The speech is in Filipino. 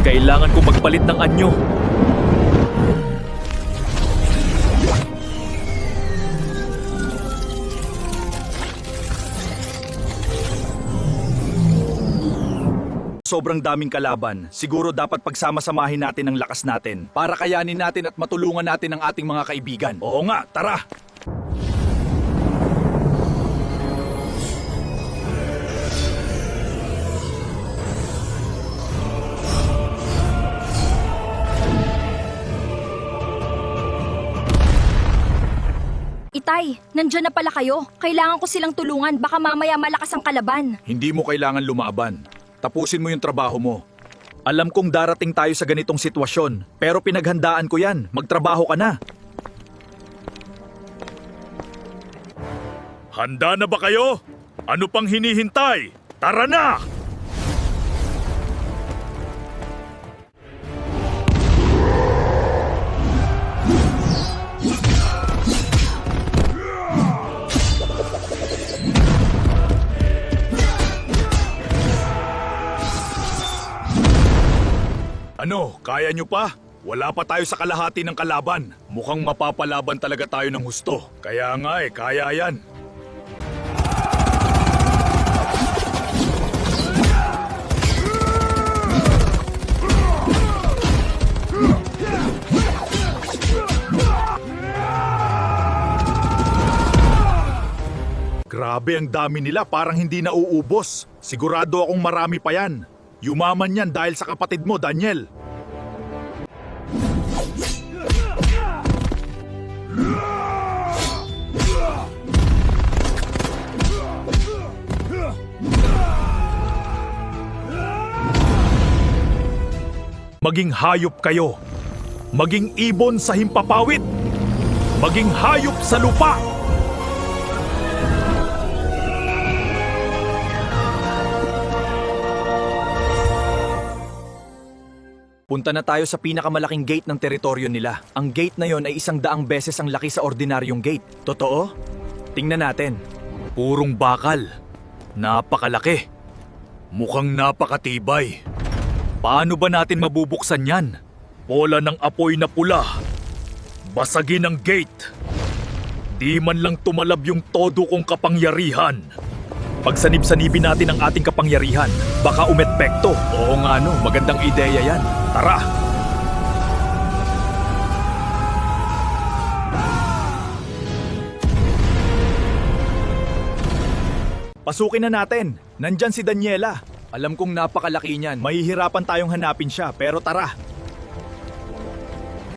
Kailangan ko magpalit ng anyo. Sobrang daming kalaban. Siguro dapat pagsama-samahin natin ang lakas natin para kayanin natin at matulungan natin ang ating mga kaibigan. Oo nga, tara! Itay, nandyan na pala kayo. Kailangan ko silang tulungan, baka mamaya malakas ang kalaban. Hindi mo kailangan lumaban. Tapusin mo yung trabaho mo. Alam kong darating tayo sa ganitong sitwasyon, pero pinaghandaan ko yan. Magtrabaho ka na. Handa na ba kayo? Ano pang hinihintay? Tara na! Ano, kaya nyo pa? Wala pa tayo sa kalahati ng kalaban. Mukhang mapapalaban talaga tayo ng husto. Kaya nga kaya yan. Grabe ang dami nila, parang hindi nauubos. Sigurado akong marami pa yan. Yumaman yan dahil sa kapatid mo, Daniel. Maging hayop kayo. Maging ibon sa himpapawid. Maging hayop sa lupa. Punta na tayo sa pinakamalaking gate ng teritoryo nila. Ang gate na yon ay 100 beses ang laki sa ordinaryong gate. Totoo? Tingnan natin. Purong bakal. Napakalaki. Mukhang napakatibay. Paano ba natin mabubuksan yan? Bola ng apoy na pula. Basagin ang gate. Di man lang tumalab yung todo kong kapangyarihan. Pagsanib-sanibin natin ang ating kapangyarihan, baka umepekto. Oo nga no, magandang ideya yan. Tara! Pasukin na natin. Nandyan si Daniela. Alam kong napakalaki niyan. Mahihirapan tayong hanapin siya, pero tara.